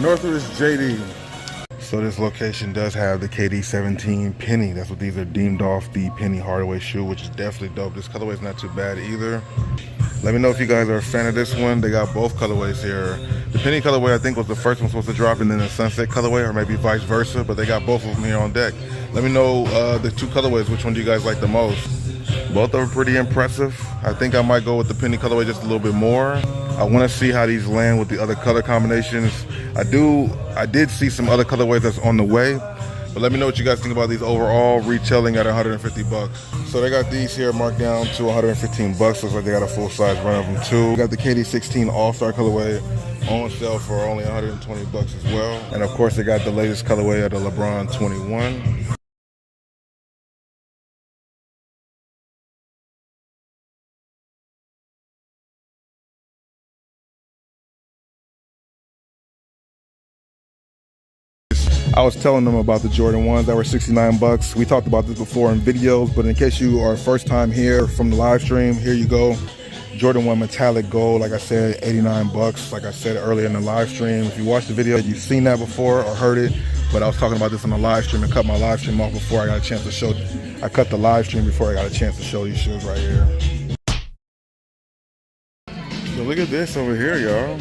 Northridge JD. So this location does have the KD17 penny. That's what these are deemed off, the penny hardaway shoe, which is definitely dope. This colorway is not too bad either. Let me know if you guys are a fan of this one. They got both colorways here. The penny colorway I think was the first one supposed to drop, and then the sunset colorway, or maybe vice versa, but they got both of them here on deck. Let me know the two colorways, which one do you guys like the most? Both are pretty impressive. I think I might go with the penny colorway just a little bit more. I want to see how these land with the other color combinations. I did see some other colorways that's on the way, but let me know what you guys think about these overall, retailing at 150 bucks. So they got these here marked down to 115 bucks. Looks like they got a full size run of them too. We got the KD16 All-Star colorway on sale for only 120 bucks as well. And of course they got the latest colorway of the LeBron 21. I was telling them about the Jordan 1s that were 69 bucks. We talked about this before in videos, but in case you are first time here from the live stream, here you go. Jordan 1 metallic gold, like I said, 89 bucks. Like I said earlier in the live stream, if you watched the video, you've seen that before or heard it, but I was talking about this on the live stream and cut my live stream off before I got a chance to show. I cut the live stream before I got a chance to show these shoes right here. So look at this over here, y'all.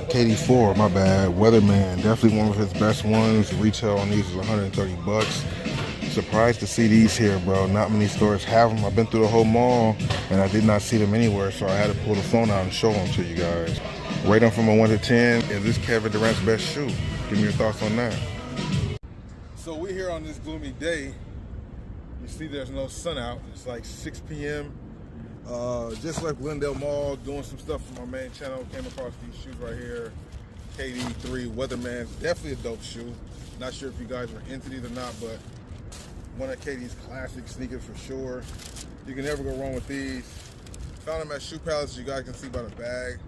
KD4, my bad. Weatherman, definitely one of his best ones. Retail on these is 130 bucks. Surprised to see these here, bro. Not many stores have them. I've been through the whole mall and I did not see them anywhere, so I had to pull the phone out and show them to you guys. Rate them from a 1 to 10. Is this Kevin Durant's best shoe? Give me your thoughts on that. So we're here on this gloomy day. You see there's no sun out. It's like 6 p.m. Just left Glendale Mall doing some stuff for my main channel. Came across these shoes right here. KD3 Weatherman. Definitely a dope shoe. Not sure if you guys are into these or not, but one of KD's classic sneakers for sure. You can never go wrong with these. Found them at Shoe Palace, you guys can see by the bag.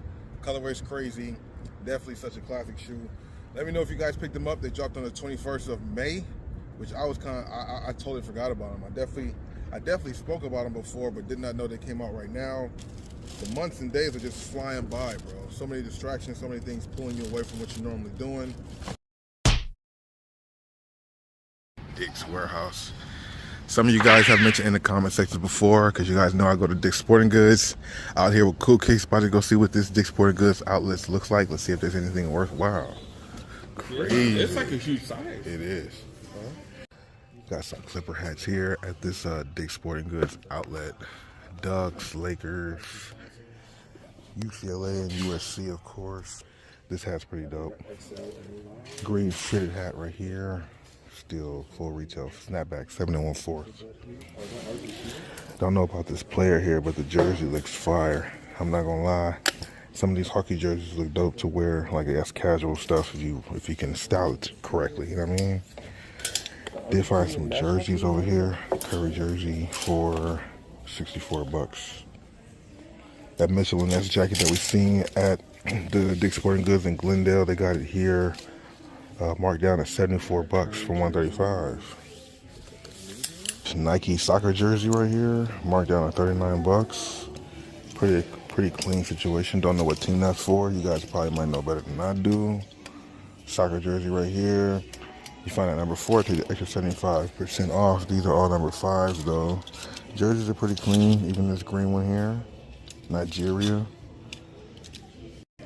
Colorway's crazy. Definitely such a classic shoe. Let me know if you guys picked them up. They dropped on the 21st of May, which I totally forgot about them. I definitely spoke about them before, but did not know they came out right now. The months and days are just flying by, bro. So many distractions, so many things pulling you away from what you're normally doing. Dick's Warehouse. Some of you guys have mentioned in the comment section before, because you guys know I go to Dick's Sporting Goods. Out here with Cool Kicks, about to go see what this Dick's Sporting Goods outlet looks like. Let's see if there's anything worthwhile. Crazy. It's like a huge size. It is. Got some Clipper hats here at this Dick's Sporting Goods outlet. Ducks, Lakers, UCLA, and USC, of course. This hat's pretty dope. Green fitted hat right here. Still full retail. Snapback, 7 1/4. Don't know about this player here, but the jersey looks fire. I'm not gonna lie. Some of these hockey jerseys look dope to wear, like that's casual stuff if you can style it correctly. You know what I mean? Did find some jerseys over here. Curry jersey for 64 bucks. That Michelin S jacket that we seen at the Dick's Sporting Goods in Glendale, they got it here marked down at 74 bucks from 135. Nike soccer jersey right here, marked down at 39 bucks. Pretty clean situation. Don't know what team that's for. You guys probably might know better than I do. Soccer jersey right here. You find at number 4, take the extra 75% off. These are all number 5s though. Jerseys are pretty clean, even this green one here. Nigeria.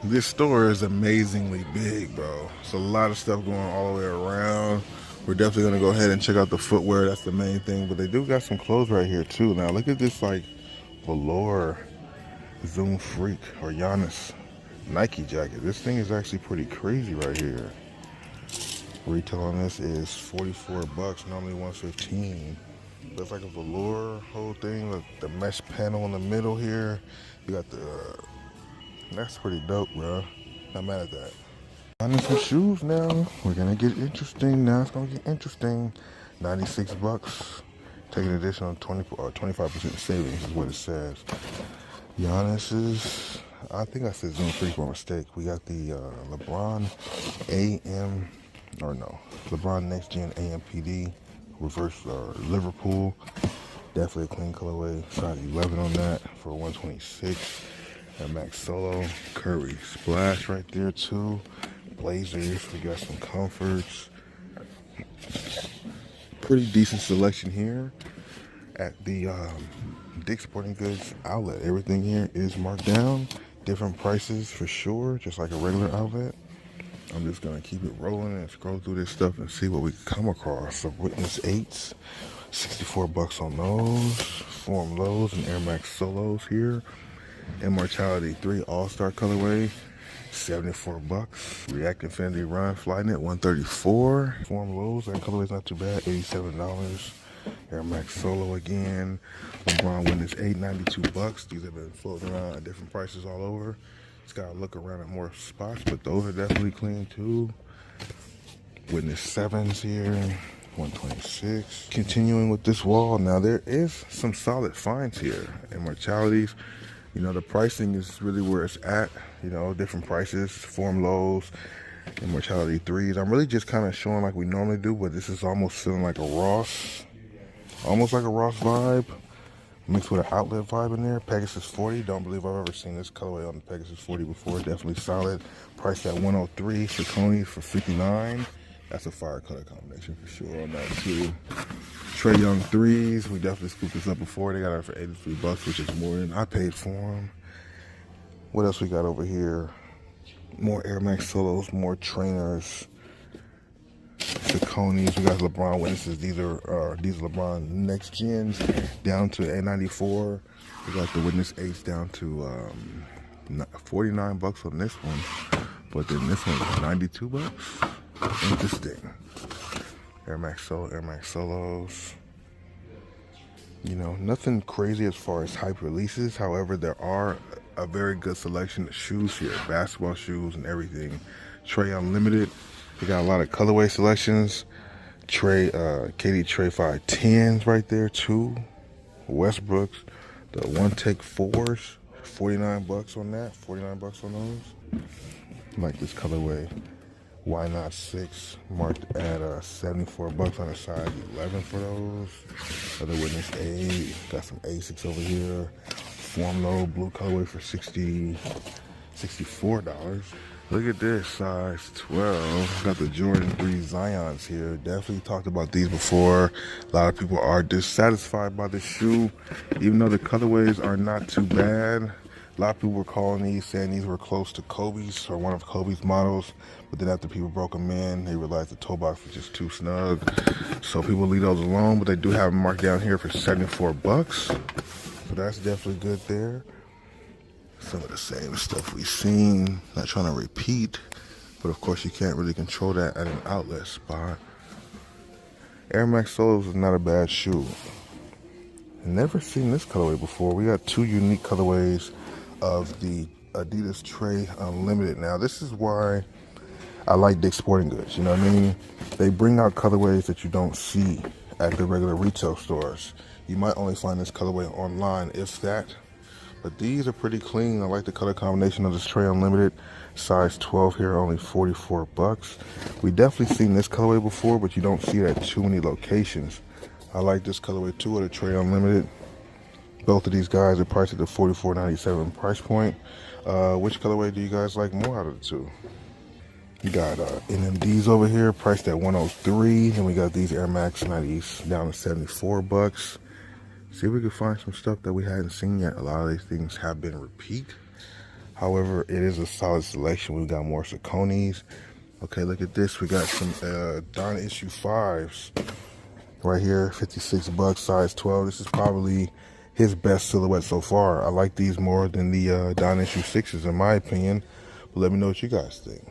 This store is amazingly big, bro. It's a lot of stuff going all the way around. We're definitely gonna go ahead and check out the footwear. That's the main thing, but they do got some clothes right here too. Now look at this like velour Zoom Freak or Giannis Nike jacket. This thing is actually pretty crazy right here. Retail on this is 44 bucks, normally 115. Looks like a velour whole thing. Look, the mesh panel in the middle here. You got that's pretty dope, bro. Not mad at that. Finding some shoes now. We're gonna get interesting. Now it's gonna get interesting. 96 bucks. Take an additional 20 or 25% savings is what it says. Giannis's, I think I said Zoom Free for a mistake. We got the LeBron LeBron Next Gen AMPD reverse Liverpool. Definitely a clean colorway. Size 11 on that for 126. Air Max Solo, Curry Splash right there too. Blazers, we got some comforts. Pretty decent selection here at the Dick's Sporting Goods outlet. Everything here is marked down. Different prices for sure, just like a regular outlet. I'm just gonna keep it rolling and scroll through this stuff and see what we come across. So Witness 8s, 64 bucks on those. Form Lows and Air Max Solos here. Immortality 3 All-Star colorway, 74 bucks. React Infinity Run Flynet 134. Form Lows, that colorway's not too bad, $87. Air Max Solo again. LeBron Witness 8, 92 bucks. These have been floating around at different prices all over. Just gotta look around at more spots, but those are definitely clean too. Witness 7s here, 126. Continuing with this wall, now there is some solid finds here. Immortalities, you know, the pricing is really where it's at. You know, different prices, Form Lows, Immortality 3s. I'm really just kind of showing like we normally do, but this is almost feeling like a Ross. Almost like a Ross vibe, mixed with an outlet vibe in there. Pegasus 40, don't believe I've ever seen this colorway on the Pegasus 40 before. Definitely solid. Priced at 103. Saucony's for 59. That's a fire color combination for sure on that too. Trae Young 3s, we definitely scooped this up before. They got it for 83 bucks, which is more than I paid for them. What else we got over here? More Air Max Solos, more trainers. Saucony's, we got LeBron Witnesses. These are LeBron Next Gens down to A94. We got the Witness 8s down to 49 bucks on this one, but then this one's 92 bucks. Interesting. Air Max Solo, Air Max Solos. You know, nothing crazy as far as hype releases. However, there are a very good selection of shoes here, basketball shoes and everything. Trae Unlimited. We got a lot of colorway selections. KD Trae 510s right there too. Westbrook's, the One Take 4s, 49 bucks on that. 49 bucks on those. Like this colorway. Why Not 6 marked at 74 bucks on the side. 11 for those. Other Witness 8. Got some A6 over here. Form Low blue colorway for $64. Look at this, size 12. Got the Jordan 3 Zions here. Definitely talked about these before. A lot of people are dissatisfied by this shoe, even though the colorways are not too bad. A lot of people were calling these, saying these were close to Kobe's or one of Kobe's models. But then after people broke them in, they realized the toe box was just too snug. So people leave those alone, but they do have them marked down here for 74 bucks. So that's definitely good there. Some of the same stuff we've seen, not trying to repeat, but of course you can't really control that at an outlet spot. Air Max Solos is not a bad shoe. Never seen this colorway before. We got two unique colorways of the Adidas Trae Unlimited. Now this is why I like Dick's Sporting Goods, you know what I mean? They bring out colorways that you don't see at the regular retail stores. You might only find this colorway online, if that. But these are pretty clean. I like the color combination of this Trae Unlimited. Size 12 here, only 44 bucks. We definitely seen this colorway before, but you don't see it at too many locations. I like this colorway too of the Trae Unlimited. Both of these guys are priced at the $44.97 price point. Which colorway do you guys like more out of the two? You got NMDs over here, priced at 103. Then we got these Air Max 90s down to 74 bucks. See if we can find some stuff that we hadn't seen yet. A lot of these things have been repeat. However, it is a solid selection. We've got more Saucony's. Okay, look at this. We got some Don Issue 5s right here, 56 bucks, size 12. This is probably his best silhouette so far. I like these more than the Don Issue 6s in my opinion. But let me know what you guys think.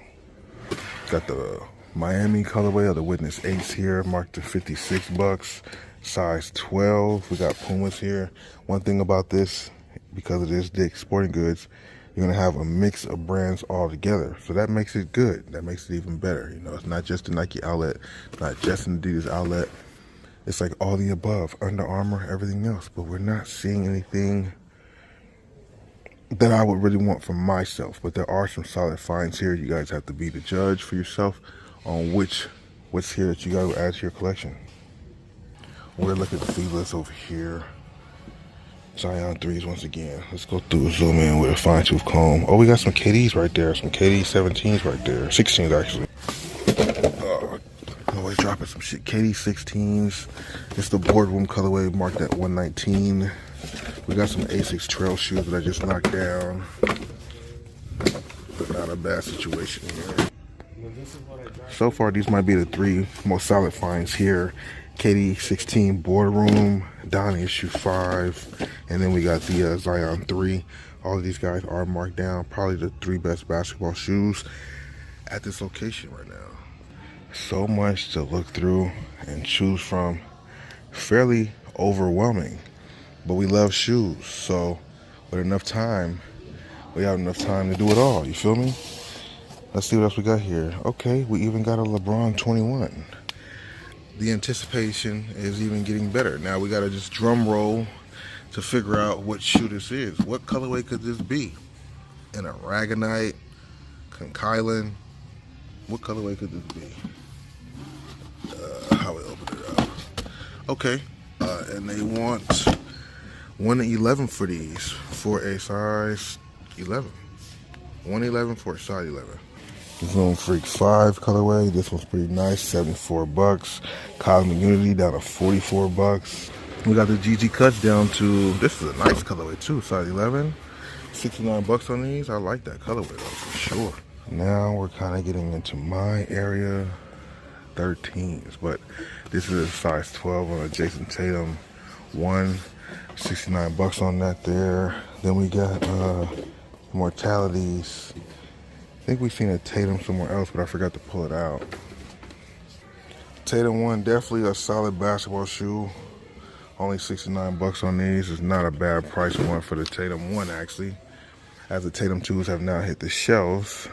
Got the Miami colorway of the Witness 8s here, marked to 56 bucks. Size 12. We got Pumas here. One thing about this, because it is Dick's Sporting Goods, you're gonna have a mix of brands all together. So that makes it good. That makes it even better. You know, it's not just a Nike outlet, not just an Adidas outlet. It's like all the above, Under Armour, everything else. But we're not seeing anything that I would really want for myself. But there are some solid finds here. You guys have to be the judge for yourself on what's here that you gotta add to your collection. We're looking at the list over here. Zion 3s once again. Let's go through, zoom in with a fine tooth comb. Oh, we got some KDs right there. Some KD 17s right there. 16s actually. Always dropping some shit. KD 16s. It's the boardroom colorway marked at 119. We got some Asics trail shoes that I just knocked down. But not a bad situation here. So far, these might be the 3 most solid finds here. KD 16 boardroom, Donnie issue 5, and then we got the Zion 3. All of these guys are marked down. Probably the 3 best basketball shoes at this location right now. So much to look through and choose from. Fairly overwhelming, but we love shoes. So with enough time, we have enough time to do it all. You feel me? Let's see what else we got here. Okay, we even got a LeBron 21. The anticipation is even getting better. Now we gotta just drum roll to figure out what shoe this is. What colorway could this be? An Aragonite, Conkylan. What colorway could this be? How we open it up? Okay, and they want 111 for these for a size 11. 111 for a size 11. Zoom Freak 5 colorway. This one's pretty nice. $74. Cosmic Unity down to $44. We got the GG Cuts down to, this is a nice colorway too, size 11. $69 on these. I like that colorway though, for sure. Now we're kind of getting into my area, 13s, but this is a size 12 on a Jason Tatum 1. $69 on that there. Then we got Mortalities. I think we've seen a Tatum somewhere else, but I forgot to pull it out. Tatum 1, definitely a solid basketball shoe. Only $69 on these. Is not a bad price point for the Tatum 1 actually. As the Tatum 2s have now hit the shelves.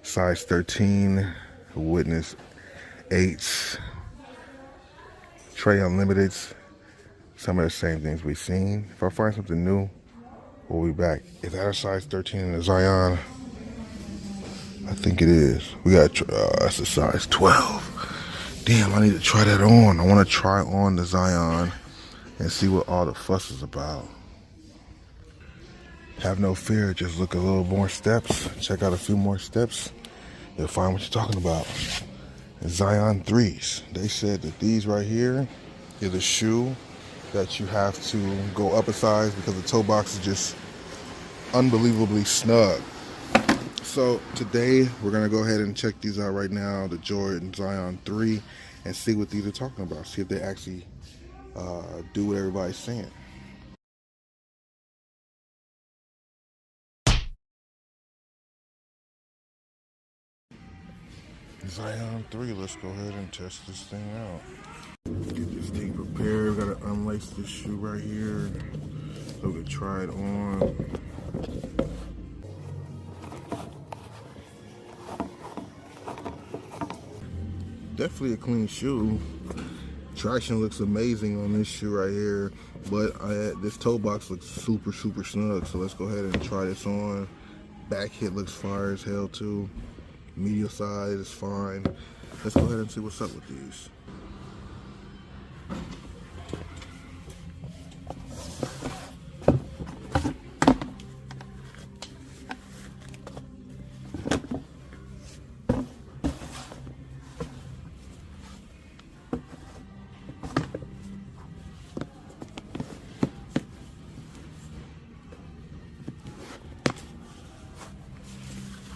Size 13, Witness 8s, Trey Unlimiteds. Some of the same things we've seen. If I find something new, we'll be back. Is that a size 13 in the Zion? I think it is. We got, that's a size 12. Damn, I need to try that on. I want to try on the Zion and see what all the fuss is about. Have no fear, just look a little more steps. Check out a few more steps. You'll find what you're talking about. Zion 3s. They said that these right here is a shoe that you have to go up a size because the toe box is just unbelievably snug. So today we're gonna go ahead and check these out right now, the Jordan Zion 3, and see what these are talking about. See if they actually do what everybody's saying. Zion 3, let's go ahead and test this thing out. Get this thing prepared. We gotta unlace this shoe right here so we can try it on. Definitely a clean shoe. Traction looks amazing on this shoe right here, but this toe box looks super snug. So let's go ahead and try this on. Back hit looks fire as hell too. Medial size is fine. Let's go ahead and see what's up with these.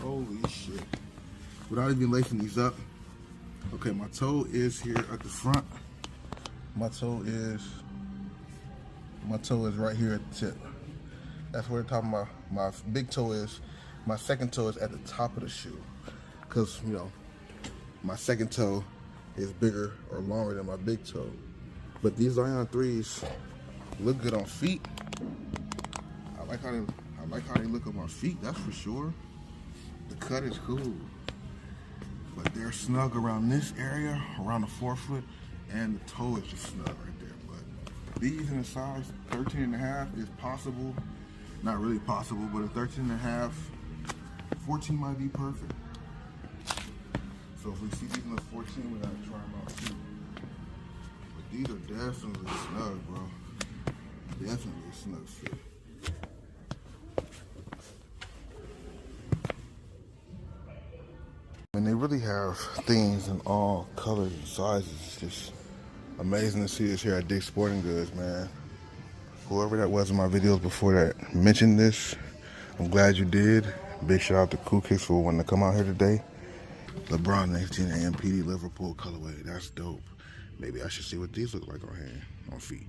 Holy shit. Without even lacing these up. Okay, my toe is here at the front. My toe is right here at the tip. That's where the top of my big toe is. My second toe is at the top of the shoe. Cause you know, my second toe is bigger or longer than my big toe. But these Zion 3s look good on feet. I like how they look on my feet, that's for sure. The cut is cool. But they're snug around this area, around the forefoot, and the toe is just snug right there. But these in a size 13.5 is possible. Not really possible, but a 13.5, 14 might be perfect. So if we see these in the 14, we gotta try them out too. But these are definitely snug, bro. Definitely a snug fit. And they really have things in all colors and sizes. It's just amazing to see this here at Dick's Sporting Goods, man. Whoever that was in my videos before that mentioned this, I'm glad you did. Big shout out to Cool Kicks for wanting to come out here today. LeBron next gen AMPD Liverpool colorway. That's dope. Maybe I should see what these look like on hand, on feet.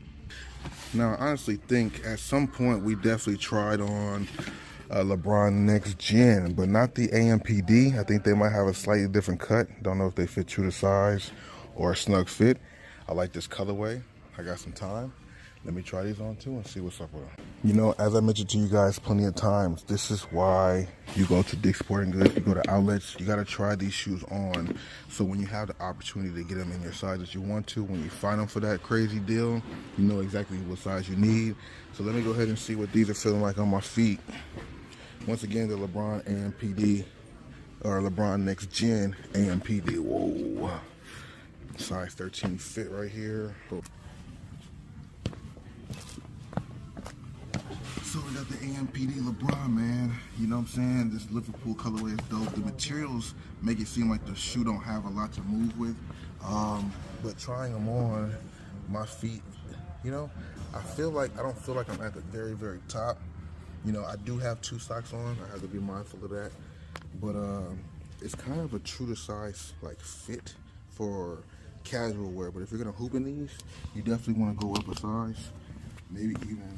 Now, I honestly think at some point we definitely tried on LeBron next gen, but not the AMPD. I think they might have a slightly different cut. Don't know if they fit true to size or a snug fit. I like this colorway. I got some time. Let me try these on too and see what's up with them. You know, as I mentioned to you guys plenty of times, this is why you go to Dick's Sporting Goods, you go to outlets, you gotta try these shoes on. So when you have the opportunity to get them in your size that you want to, when you find them for that crazy deal, you know exactly what size you need. So let me go ahead and see what these are feeling like on my feet. Once again, the LeBron AMPD, or LeBron Next Gen AMPD. Whoa. Size 13 fit right here. So we got the AMPD LeBron, man. You know what I'm saying? This Liverpool colorway is dope. The materials make it seem like the shoe don't have a lot to move with. But trying them on my feet, you know, I don't feel like I'm at the very, very top. You know, I do have 2 socks on. I have to be mindful of that. But it's kind of a true to size like fit for casual wear. But if you're gonna hoop in these, you definitely want to go up a size. Maybe even,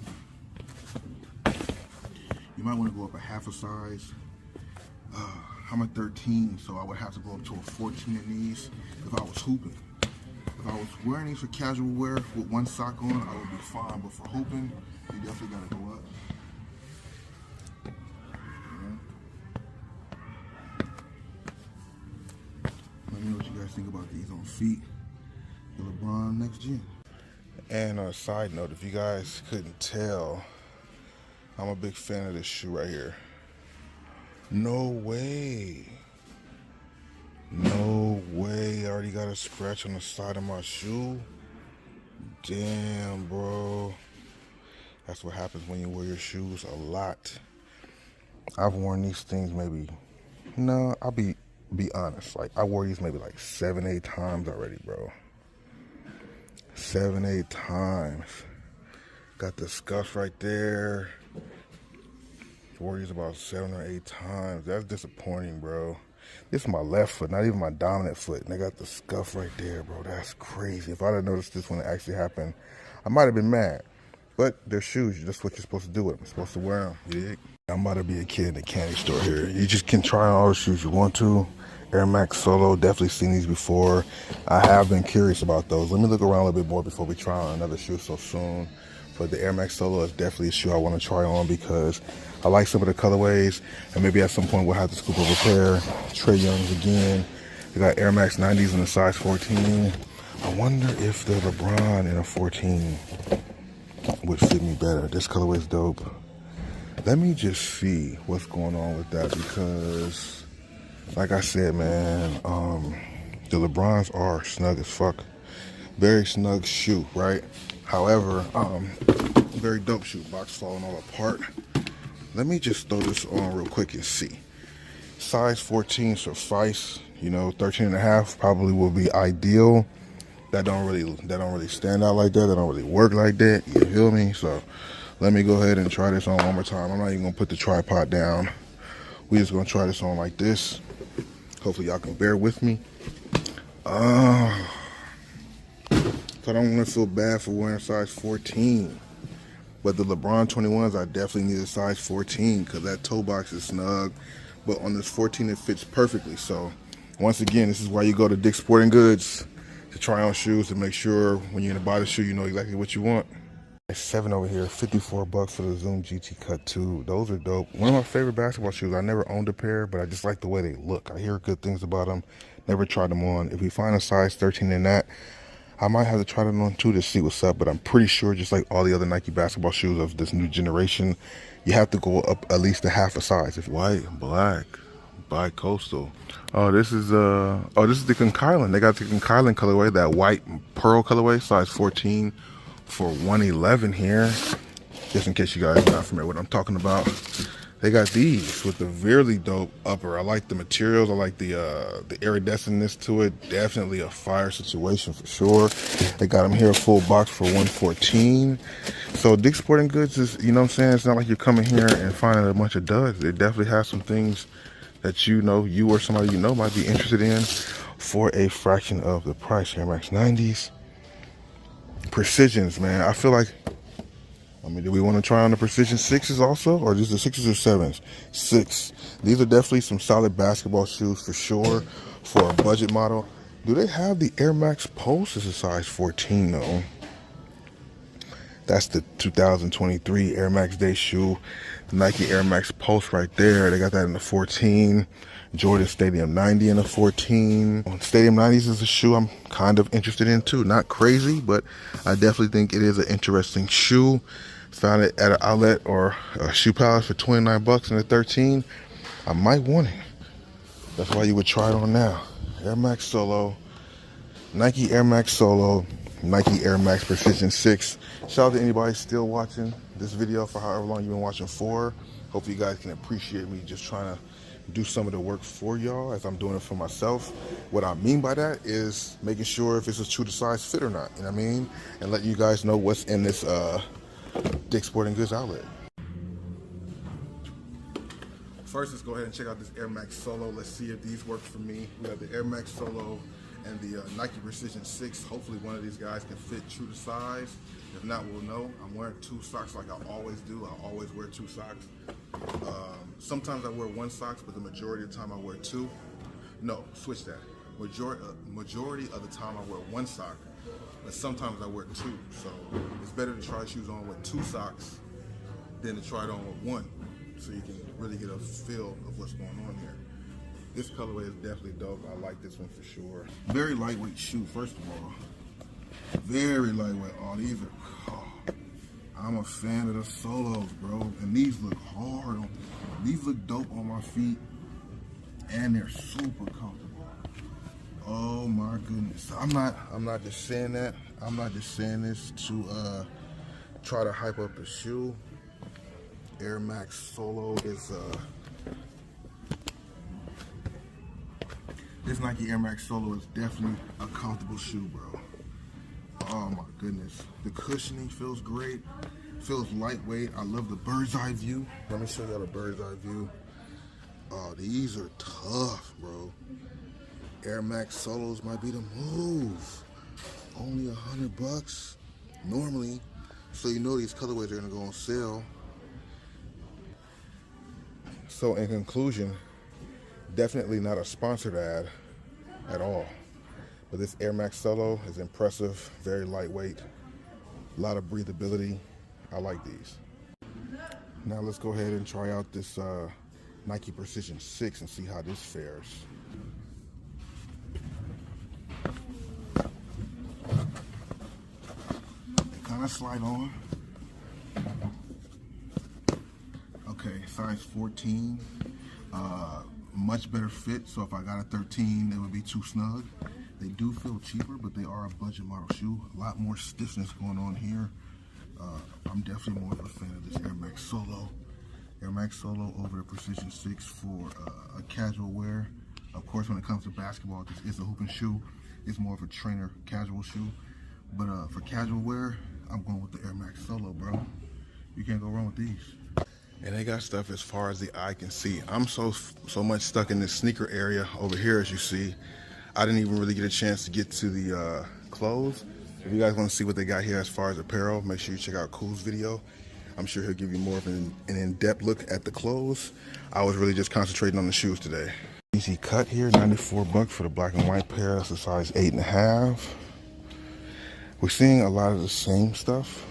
you might want to go up a half a size. I'm a 13, so I would have to go up to a 14 in these if I was hooping. If I was wearing these for casual wear with 1 sock on, I would be fine. But for hooping, you definitely gotta go up. Let me know what you guys think about these on feet. The LeBron Next Gen. And on a side note, if you guys couldn't tell, I'm a big fan of this shoe right here. No way. No way. I already got a scratch on the side of my shoe. Damn, bro. That's what happens when you wear your shoes a lot. I've worn these things maybe, no, I'll be honest. Like, I wore these maybe like 7, 8 times already, bro. 7, 8 times. Got the scuff right there. Wore these about 7 or 8 times. That's disappointing, bro. This is my left foot, not even my dominant foot. And they got the scuff right there, bro. That's crazy. If I'd have noticed this when it actually happened, I might have been mad. But they're shoes. That's what you're supposed to do with them. You're supposed to wear them. You dig? I'm about to be a kid in the candy store here. You just can try on all the shoes you want to. Air Max Solo, definitely seen these before. I have been curious about those. Let me look around a little bit more before we try on another shoe so soon. But the Air Max Solo is definitely a shoe I want to try on because I like some of the colorways. And maybe at some point we'll have to scoop up a pair. Trey Young's again. They got Air Max 90s in the size 14. I wonder if the LeBron in a 14 would fit me better. This colorway is dope. Let me just see what's going on with that because, like I said, man, the LeBrons are snug as fuck. Very snug shoe, right? However, very dope shoe. Box falling all apart. Let me just throw this on real quick and see. Size 14 suffice. You know, 13 and a half probably will be ideal. That don't really stand out like that. That don't really work like that. You feel me? So let me go ahead and try this on one more time. I'm not even gonna put the tripod down. We just gonna try this on like this. Hopefully y'all can bear with me. So I don't want to feel bad for wearing size 14. But the LeBron 21s, I definitely need a size 14 because that toe box is snug. But on this 14, it fits perfectly. So once again, this is why you go to Dick's Sporting Goods to try on shoes to make sure when you're gonna buy the shoe, you know exactly what you want. 7 over here, 54 bucks for the Zoom GT Cut 2. Those are dope. One of my favorite basketball shoes. I never owned a pair, but I just like the way they look. I hear good things about them. Never tried them on. If we find a size 13 in that, I might have to try them on too to see what's up. But I'm pretty sure, just like all the other Nike basketball shoes of this new generation, you have to go up at least a half a size. If white, black, bi-coastal. Oh, this is the Conkylan. They got the Conkylan colorway, that white pearl colorway, size 14. for 111 here. Just in case you guys are not familiar with what I'm talking about. They got these with the really dope upper. I like the materials. I like the iridescentness to it. Definitely a fire situation for sure. They got them here a full box for 114. So Dick's Sporting Goods is, you know what I'm saying? It's not like you're coming here and finding a bunch of duds. It definitely has some things that you know, you or somebody you know might be interested in for a fraction of the price. Air Max 90s. Precisions, man. I feel like, I mean, do we want to try on the Precision 6s also? Or just the 6s or 7s? 6. These are definitely some solid basketball shoes for sure for a budget model. Do they have the Air Max Pulse? It's a size 14 though. That's the 2023 Air Max Day shoe. Nike Air Max Pulse right there. They got that in the 14. Jordan Stadium 90 in the 14. Stadium 90s is a shoe I'm kind of interested in too. Not crazy, but I definitely think it is an interesting shoe. Found it at an outlet or a shoe palace for 29 bucks in the 13. I might want it. That's why you would try it on now. Air Max Solo, Nike Air Max Solo, Nike Air Max Precision 6. Shout out to anybody still watching this video for however long you've been watching for. Hopefully you guys can appreciate me just trying to do some of the work for y'all as I'm doing it for myself. What I mean by that is making sure if it's a true to size fit or not, you know what I mean? And letting you guys know what's in this Dick's Sporting Goods outlet. First, let's go ahead and check out this Air Max Solo. Let's see if these work for me. We have the Air Max Solo and the Nike Precision 6. Hopefully one of these guys can fit true to size. If not, we'll know. I'm wearing 2 socks like I always do. I always wear 2 socks. Sometimes I wear 1 sock, but the majority of the time I wear 2. No, switch that. Majority of the time I wear 1 sock, but sometimes I wear 2. So it's better to try shoes on with 2 socks than to try it on with 1, so you can really get a feel of what's going on here. This colorway is definitely dope. I like this one for sure. Very lightweight shoe, first of all. Very lightweight. Oh, these are, I'm a fan of the Solos, bro. And these look hard. These look dope on my feet. And they're super comfortable. Oh my goodness. I'm not just saying that. I'm not just saying this to try to hype up the shoe. Air Max Solo is this Nike Air Max Solo is definitely a comfortable shoe, bro. Oh my goodness. The cushioning feels great. Feels lightweight. I love the bird's eye view. Let me show y'all the bird's eye view. Oh, these are tough, bro. Air Max Solos might be the move. Only $100 normally. So you know these colorways are gonna go on sale. So in conclusion, definitely not a sponsored ad at all. But this Air Max Solo is impressive, very lightweight, a lot of breathability. I like these. Now let's go ahead and try out this Nike Precision 6 and see how this fares. They kind of slide on. Okay, size 14. Much better fit, so if I got a 13, it would be too snug. They do feel cheaper, but they are a budget model shoe. A lot more stiffness going on here. I'm definitely more of a fan of this Air Max Solo. Air Max Solo over the Precision 6 for a casual wear. Of course, when it comes to basketball, this is a hooping shoe. It's more of a trainer casual shoe. But for casual wear, I'm going with the Air Max Solo, bro. You can't go wrong with these. And they got stuff as far as the eye can see. I'm so much stuck in this sneaker area over here, as you see. I didn't even really get a chance to get to the clothes. If you guys want to see what they got here as far as apparel, make sure you check out Cool's video. I'm sure he'll give you more of an in-depth look at the clothes. I was really just concentrating on the shoes today. Easy cut here, 94 bucks for the black and white pair. That's a size 8.5. We're seeing a lot of the same stuff.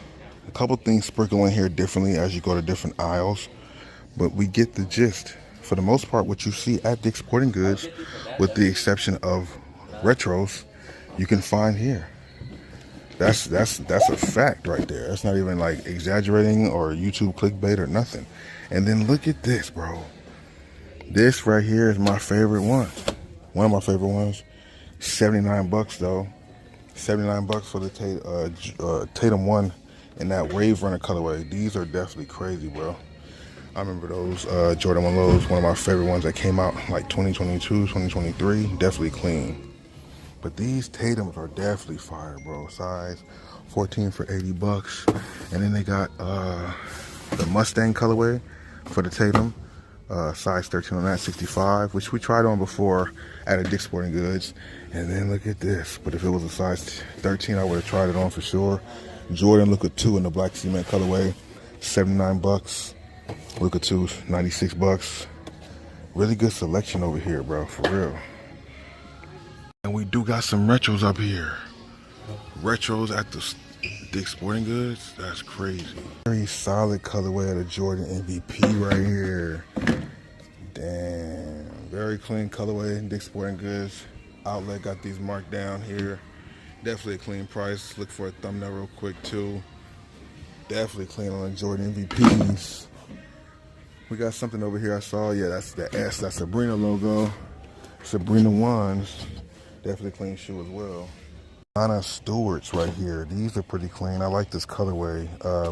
A couple things sprinkle in here differently as you go to different aisles, but we get the gist. For the most part, what you see at Dick's Sporting Goods, with the exception of retros, you can find here. That's a fact right there. That's not even like exaggerating or YouTube clickbait or nothing. And then look at this, bro. This right here is my favorite one. One of my favorite ones. 79 bucks though. 79 bucks for the Tatum 1 in that Wave Runner colorway. These are definitely crazy, bro. I remember those Jordan 1 lows, one of my favorite ones that came out like 2022, 2023. Definitely clean. But these Tatums are definitely fire, bro. Size 14 for 80 bucks. And then they got the Mustang colorway for the Tatum. Size 13 on that, 65, which we tried on before at a Dick's Sporting Goods. And then look at this. But if it was a size 13, I would have tried it on for sure. Jordan Luka 2 in the black cement colorway, 79 bucks. Luka 2, 96 bucks. Really good selection over here, bro, for real. And we do got some retros up here. Retros at the Dick's Sporting Goods, that's crazy. Very solid colorway of the Jordan MVP right here. Damn, very clean colorway, Dick's Sporting Goods. Outlet got these marked down here. Definitely a clean price. Look for a thumbnail real quick too. Definitely clean on the Jordan MVPs. We got something over here I saw. Yeah, that's the S. That's Sabrina logo. Sabrina 1s. Definitely clean shoe as well. Anna Stewart's right here. These are pretty clean. I like this colorway.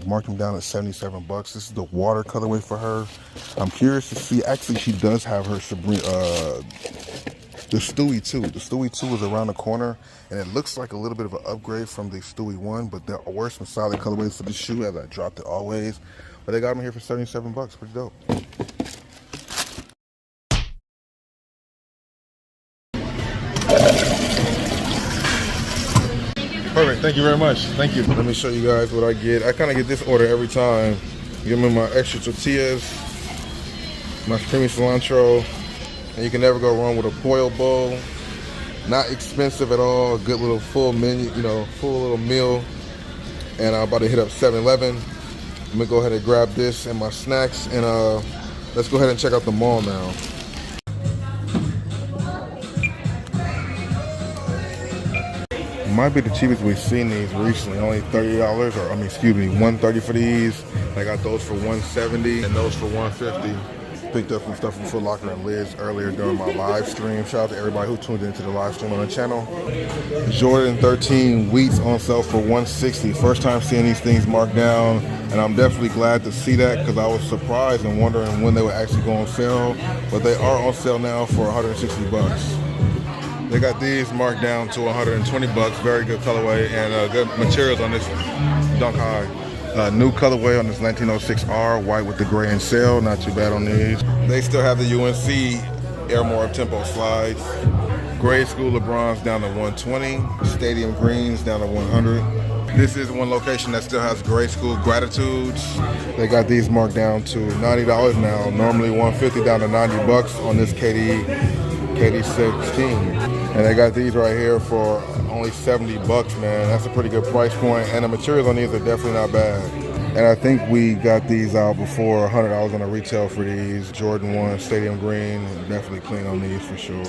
Marked them down at 77 bucks. This is the water colorway for her. I'm curious to see. Actually, she does have her Sabrina, the Stewie 2. The Stewie 2 is around the corner, and it looks like a little bit of an upgrade from the Stewie 1, but there were some solid colorways for the shoe as I dropped it always. But they got them here for 77 bucks. Pretty dope. Perfect, thank you very much. Thank you. Let me show you guys what I get. I kind of get this order every time. Give me my extra tortillas, my creamy cilantro, and you can never go wrong with a pollo bowl. Not expensive at all. A good little full menu, you know, full little meal. And I'm about to hit up 7-Eleven. I'm gonna go ahead and grab this and my snacks, and let's go ahead and check out the mall now. Might be the cheapest we've seen these recently. Only $30, or I mean, excuse me, $130 for these. I got those for $170 and those for $150. Picked up some stuff from Foot Locker and Liz earlier during my live stream. Shout out to everybody who tuned into the live stream on the channel. Jordan 13 Wheats on sale for $160. First time seeing these things marked down, and I'm definitely glad to see that because I was surprised and wondering when they would actually go on sale. But they are on sale now for 160 bucks. They got these marked down to 120 bucks. Very good colorway and good materials on this Dunk High. New colorway on this 1906R, white with the gray and sail. Not too bad on these. They still have the UNC Airmore Tempo slides. Grade School LeBrons down to 120. Stadium Greens down to 100. This is one location that still has Grade School Gratitudes. They got these marked down to $90 now. Normally 150 down to 90 bucks on this KD16. And they got these right here for only 70 bucks, man. That's a pretty good price point, and the materials on these are definitely not bad. And I think we got these out before $100 on the retail for these. Jordan 1 Stadium Green, definitely clean on these for sure.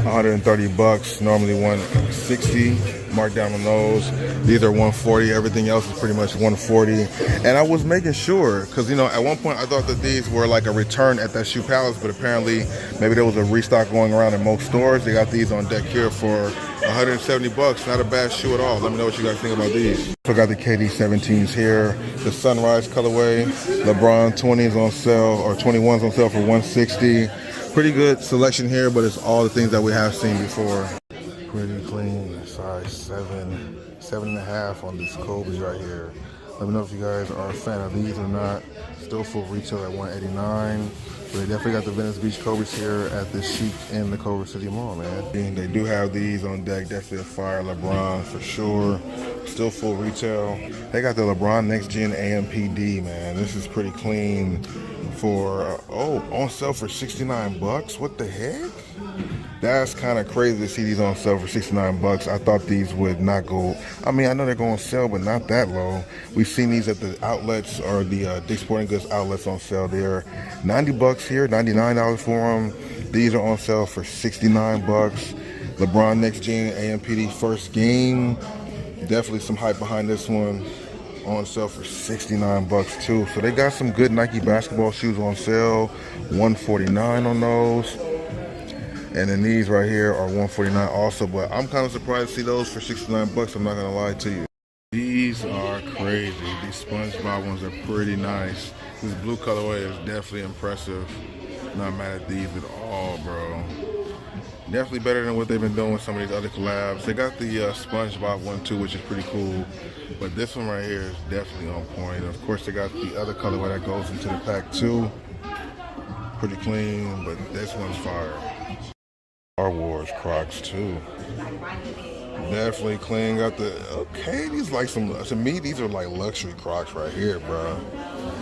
130 bucks, normally 160. Marked down on those. These are 140. Everything else is pretty much 140. And I was making sure, because, you know, at one point I thought that these were like a return at that Shoe Palace, but apparently maybe there was a restock going around in most stores. They got these on deck here for 170 bucks. Not a bad shoe at all. Let me know what you guys think about these. So I got the KD17s here. The Sunrise colorway. LeBron 20s on sale, or 21s on sale for 160. Pretty good selection here, but it's all the things that we have seen before. Pretty clean, size 7.5 on this Kobe right here. Let me know if you guys are a fan of these or not. Still full retail at $189. But they definitely got the Venice Beach Kobe's here at the Chic in the Culver City Mall, man. And they do have these on deck. Definitely a fire LeBron for sure. Still full retail. They got the LeBron Next Gen AMPD, man. This is pretty clean for, on sale for 69 bucks. What the heck? That's kind of crazy to see these on sale for 69 bucks. I thought these would not go. I mean, I know they're going on sale, but not that low. We've seen these at the outlets, or the Dick's Sporting Goods outlets on sale. They're 90 bucks here, $99 for them. These are on sale for 69 bucks. LeBron Next Gen AMPD first game. Definitely some hype behind this one. On sale for 69 bucks too. So they got some good Nike basketball shoes on sale. $149 on those. And then these right here are $149 also, but I'm kind of surprised to see those for 69 bucks. I'm not gonna lie to you. These are crazy. These SpongeBob ones are pretty nice. This blue colorway is definitely impressive. Not mad at these at all, bro. Definitely better than what they've been doing with some of these other collabs. They got the SpongeBob one too, which is pretty cool. But this one right here is definitely on point. Of course, they got the other colorway that goes into the pack too. Pretty clean, but this one's fire. Star Wars Crocs too. Definitely clean. Got the, okay, these like some, to me, these are like luxury Crocs right here, bro.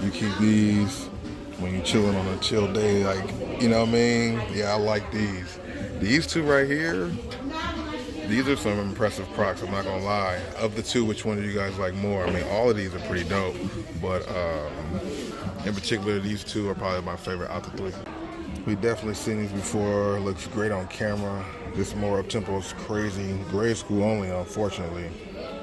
You keep these when you're chilling on a chill day, like, you know what I mean? Yeah, I like these. These two right here, these are some impressive Crocs, I'm not gonna lie. Of the two, which one do you guys like more? I mean, all of these are pretty dope, but in particular, these two are probably my favorite out the three. We definitely seen these before. Looks great on camera. This more up-tempo is crazy. Grade school only, unfortunately.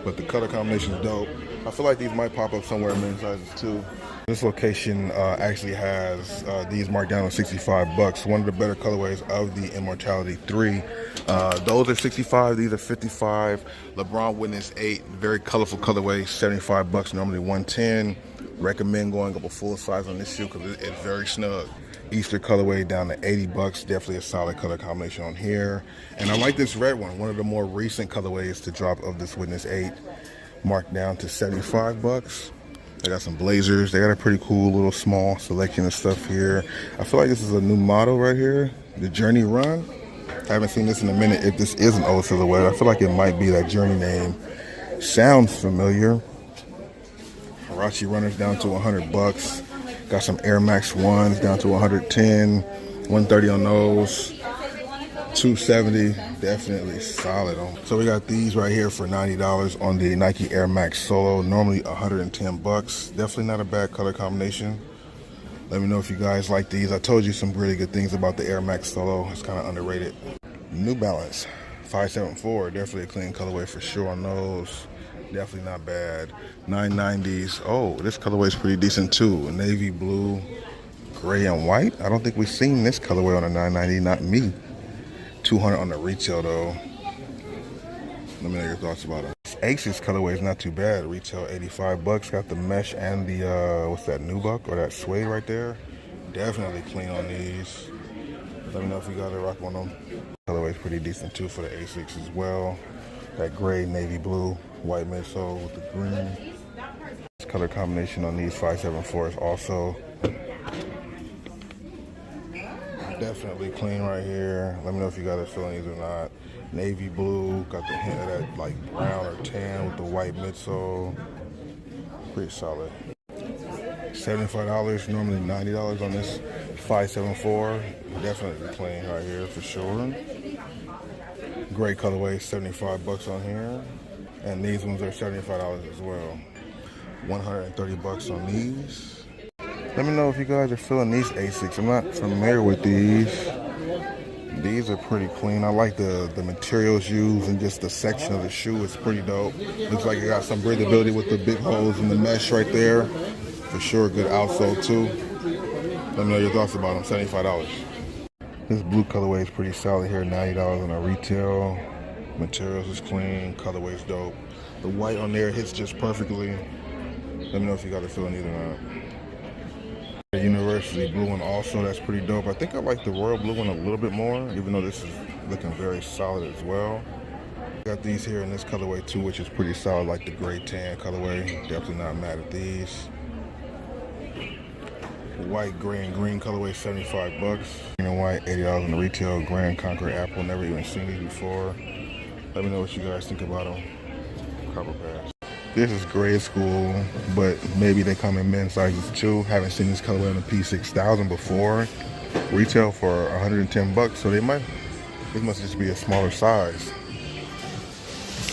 But the color combination is dope. I feel like these might pop up somewhere in men's sizes too. This location actually has these marked down on 65 bucks. One of the better colorways of the Immortality 3. Those are 65, these are 55. LeBron Witness 8, very colorful colorway, 75 bucks, normally 110. Recommend going up a full size on this shoe because it's very snug. Easter colorway down to 80 bucks. Definitely a solid color combination on here. And I like this red one of the more recent colorways to drop of this Witness 8, marked down to 75 bucks. They got some blazers. They got a pretty cool little small selection of stuff here. I feel like this is a new model right here, the Journey Run. I haven't seen this in a minute. If this is an old silhouette, I feel like it might be that Journey name. Sounds familiar. Huarache runners down to 100 bucks. Got some Air Max 1s down to 110, 130 on those, 270, definitely solid on. So we got these right here for $90 on the Nike Air Max Solo, normally 110 bucks. Definitely not a bad color combination. Let me know if you guys like these. I told you some really good things about the Air Max Solo. It's kind of underrated. New Balance 574, definitely a clean colorway for sure on those. Definitely not bad. 990s. Oh, this colorway is pretty decent too. Navy blue, gray, and white. I don't think we've seen this colorway on a 990. Not me. 200 on the retail though. Let me know your thoughts about it. Aces colorway is not too bad. Retail 85 bucks. Got the mesh and the what's that, nubuck or that suede right there. Definitely clean on these. Let me know if you guys are rocking on them. Colorway is pretty decent too for the Asics as well. That gray, navy blue, white midsole with the green. This color combination on these 574s also definitely clean right here. Let me know if you guys are feeling these or not. Navy blue, got the hint of that like brown or tan with the white midsole. Pretty solid. $75, normally $90 on this 574. Definitely clean right here for sure. Gray colorway, 75 bucks on here. And these ones are $75 as well. 130 bucks on these. Let me know if you guys are feeling these Asics. I'm not familiar with these. These are pretty clean. I like the materials used and just the section of the shoe is pretty dope. Looks like it got some breathability with the big holes in the mesh right there. For sure, good outsole too. Let me know your thoughts about them, $75. This blue colorway is pretty solid here, $90 on our retail. Materials is clean, colorway is dope. The white on there hits just perfectly. Let me know if you got a feeling either or not. The University blue one also, that's pretty dope. I think I like the royal blue one a little bit more, even though this is looking very solid as well. Got these here in this colorway too, which is pretty solid, like the gray tan colorway. Definitely not mad at these. White, gray, and green colorway, 75 bucks. Green and white, $80 on the retail. Grand Conquer Apple, never even seen these before. Let me know what you guys think about them. Copper Pass. This is grade school, but maybe they come in men's sizes too. Haven't seen this colorway in the P6000 before. Retail for 110 bucks, so this must just be a smaller size.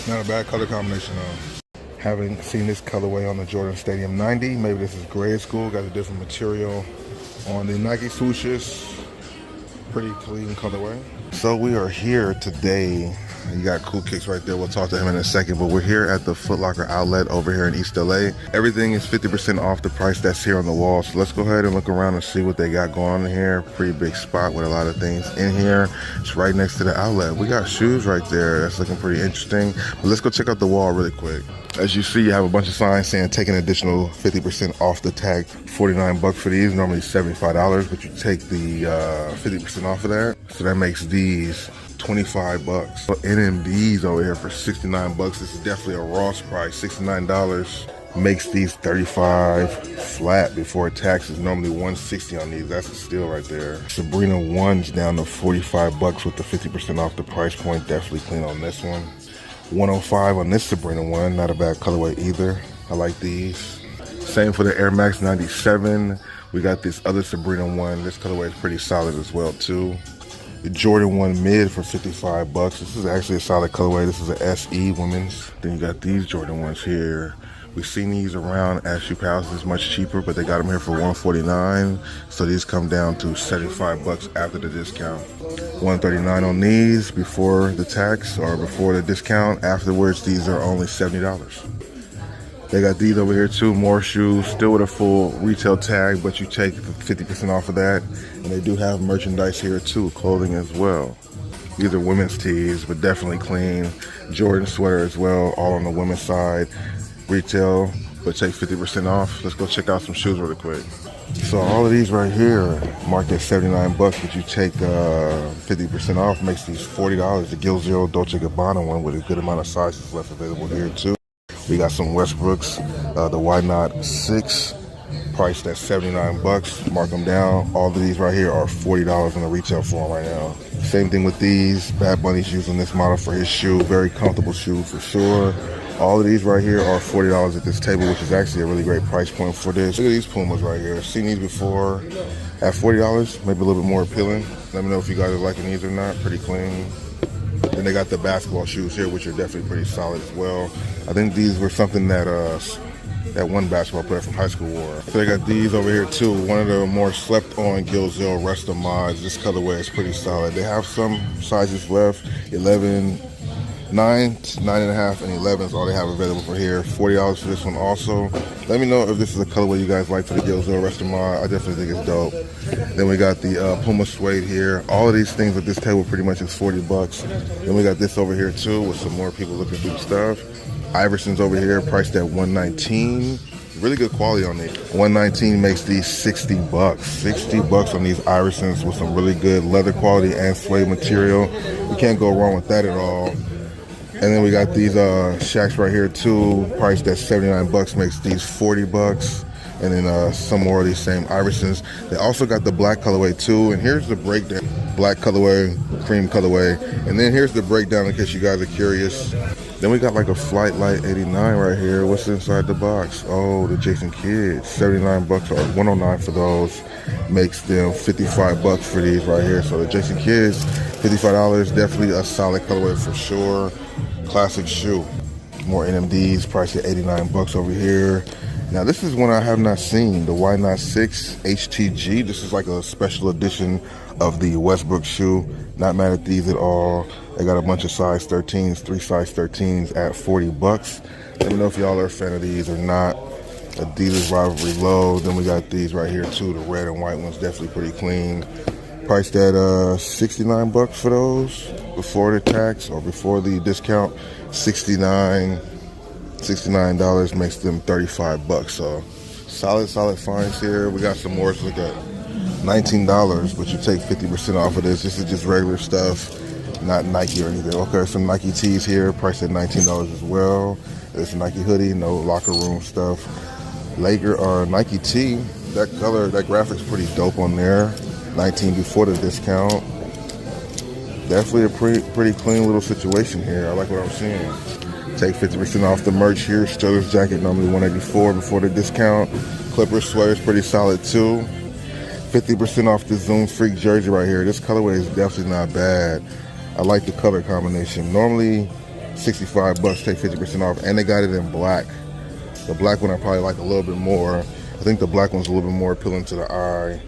Not a bad color combination though. Haven't seen this colorway on the Jordan Stadium 90. Maybe this is grade school, got a different material. On the Nike swooshes, pretty clean colorway. So we are here today You got Cool Kicks right there. We'll talk to him in a second, but we're here at the Foot Locker outlet over here in East LA. Everything is 50% off the price that's here on the wall. So let's go ahead and look around and see what they got going on in here. Pretty big spot with a lot of things in here. It's right next to the outlet. We got shoes right there. That's looking pretty interesting. But let's go check out the wall really quick. As you see, you have a bunch of signs saying take an additional 50% off the tag. 49 bucks for these, normally $75, but you take the 50% off of that. So that makes these 25 bucks. NMDs over here for 69 bucks. This is definitely a Ross price. $69 makes these 35 flat before taxes. Normally 160 on these. That's a steal right there. Sabrina 1's down to 45 bucks with the 50% off the price point. Definitely clean on this one. 105 on this Sabrina 1. Not a bad colorway either. I like these. Same for the Air Max 97. We got this other Sabrina 1. This colorway is pretty solid as well too. The Jordan 1 mid for 55 bucks. This is actually a solid colorway. This is an SE women's. Then you got these Jordan 1s here. We've seen these around at Shoe Palaces much cheaper, but they got them here for $149. So these come down to 75 bucks after the discount. $139 on these before the tax or before the discount. Afterwards, these are only $70. They got these over here too, more shoes, still with a full retail tag, but you take 50% off of that. And they do have merchandise here too, clothing as well. These are women's tees, but definitely clean. Jordan sweater as well, all on the women's side. Retail, but take 50% off. Let's go check out some shoes really quick. So all of these right here marked at 79 bucks, but you take 50% off, makes these $40. The Gill Zero Dolce & Gabbana one with a good amount of sizes left available here too. We got some Westbrooks, the Why Not 6, priced at 79 bucks. Mark them down. All of these right here are $40 in the retail form right now. Same thing with these. Bad Bunny's using this model for his shoe. Very comfortable shoe for sure. All of these right here are $40 at this table, which is actually a really great price point for this. Look at these Pumas right here. Seen these before at $40, maybe a little bit more appealing. Let me know if you guys are liking these or not. Pretty clean. Then they got the basketball shoes here, which are definitely pretty solid as well. I think these were something that that one basketball player from high school wore. So they got these over here too. One of the more slept on Gill Zero Resto mods. This colorway is pretty solid. They have some sizes left. 11, 9, 9.5, and 11 is all they have available for here. $40 for this one also. Let me know if this is a colorway you guys like for the Gill Zero Resto mod. I definitely think it's dope. Then we got the Puma suede here. All of these things at this table pretty much is 40 bucks. Then we got this over here too with some more people looking through the stuff. Iverson's over here priced at $119. Really good quality on these. $119 makes these 60 bucks. 60 bucks on these Iversons with some really good leather quality and suede material. You can't go wrong with that at all. And then we got these Shacks right here too, priced at 79 bucks, makes these 40 bucks. And then some more of these same Iversons. They also got the black colorway too. And here's the breakdown. Black colorway, cream colorway. And then here's the breakdown in case you guys are curious. Then we got like a Flight Light 89 right here. What's inside the box? Oh, the Jason Kidd. 79 bucks or 109 for those. Makes them 55 bucks for these right here. So the Jason Kidd's $55. Definitely a solid colorway for sure. Classic shoe. More NMDs priced at 89 bucks over here. Now this is one I have not seen, the Why Not 6 HTG. This is like a special edition of the Westbrook shoe. Not mad at these at all. They got a bunch of size 13s, 3 size 13s at 40 bucks. Let me know if y'all are a fan of these or not. Adidas Rivalry Low. Then we got these right here too, the red and white ones, definitely pretty clean. Priced at 69 bucks for those before the tax or before the discount. $69 makes them 35 bucks. So solid finds here. We got some more to look at. $19, but you take 50% off of this. This is just regular stuff, not Nike or anything. Okay, some Nike tees here, priced at $19 as well. There's a Nike hoodie, no locker room stuff. Laker or Nike tee, that color, that graphic's pretty dope on there. $19 before the discount. Definitely a pretty clean little situation here. I like what I'm seeing. Take 50% off the merch here. Steelers jacket, normally $184 before the discount. Clippers sweater's pretty solid too. 50% off the Zoom Freak jersey right here. This colorway is definitely not bad. I like the color combination. Normally 65 bucks, take 50% off, and they got it in black. The black one I probably like a little bit more. I think the black one's a little bit more appealing to the eye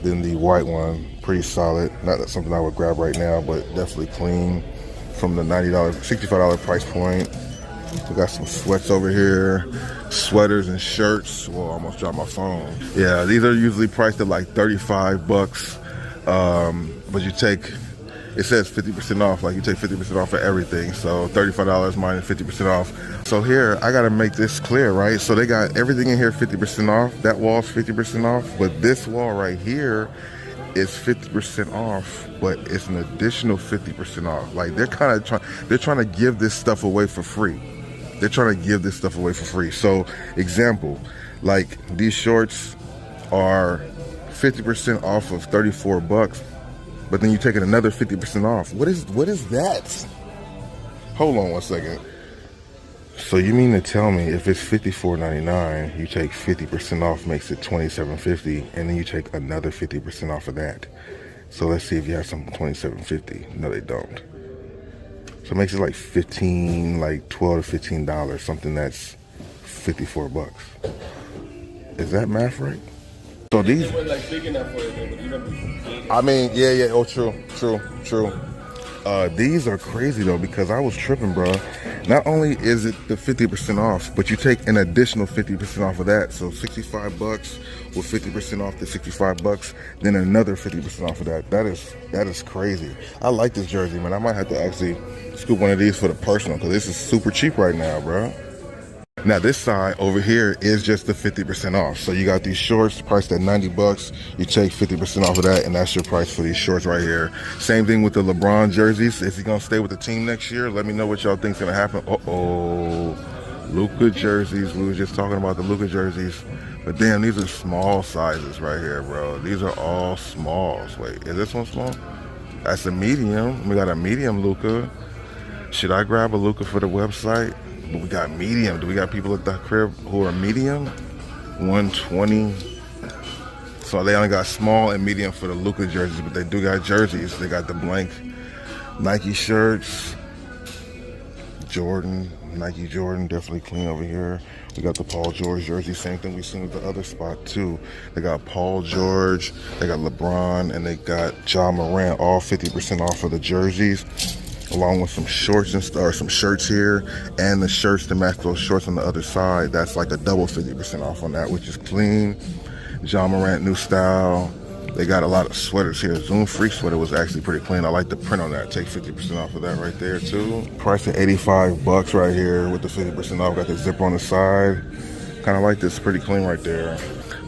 than the white one. Pretty solid. Not something I would grab right now, but definitely clean. from the $90, $65 price point. We got some sweats over here, sweaters and shirts. Whoa, I almost dropped my phone. Yeah, these are usually priced at like 35 bucks. But you take, it says 50% off, like you take 50% off of everything. So $35 minus 50% off. So here, I gotta make this clear, right? So they got everything in here 50% off. That wall's 50% off, but this wall right here is 50% off, but it's an additional 50% off. Like they're trying to give this stuff away for free. They're trying to give this stuff away for free. So example, like these shorts are 50% off of 34 bucks, but then you're taking another 50% off. What is that? Hold on 1 second. So you mean to tell me if it's $54.99, you take 50% off, makes it $27.50, and then you take another 50% off of that. So let's see if you have some $27.50. No, they don't. So it makes it like $15, like $12 to $15, something that's 54 bucks. Is that math right? So these, I mean, yeah. Oh, true. These are crazy though, because I was tripping, bro. Not only is it the 50% off, but you take an additional 50% off of that. So 65 bucks with 50% off the 65 bucks, then another 50% off of that. That is crazy. I like this jersey, man. I might have to actually scoop one of these for the personal, because this is super cheap right now, bro. Now this side over here is just the 50% off. So you got these shorts priced at 90 bucks. You take 50% off of that, and that's your price for these shorts right here. Same thing with the LeBron jerseys. Is he gonna stay with the team next year? Let me know what y'all think's gonna happen. Luka jerseys. We were just talking about the Luka jerseys. But damn, these are small sizes right here, bro. These are all smalls. Wait, is this one small? That's a medium. We got a medium Luka. Should I grab a Luka for the website? But we got medium. Do we got people at the crib who are medium? 120. So they only got small and medium for the Luka jerseys, but they do got jerseys. They got the blank Nike shirts. Jordan, Nike Jordan, definitely clean over here. We got the Paul George jersey, same thing we've seen with the other spot too. They got Paul George, they got LeBron, and they got Ja Morant, all 50% off of the jerseys, along with some shorts or some shirts here, and the shirts to match those shorts on the other side. That's like a double 50% off on that, which is clean. Ja Morant, new style. They got a lot of sweaters here. Zoom Freak sweater was actually pretty clean. I like the print on that. Take 50% off of that right there too. Price at 85 bucks right here with the 50% off. Got the zipper on the side. Kind of like this, pretty clean right there.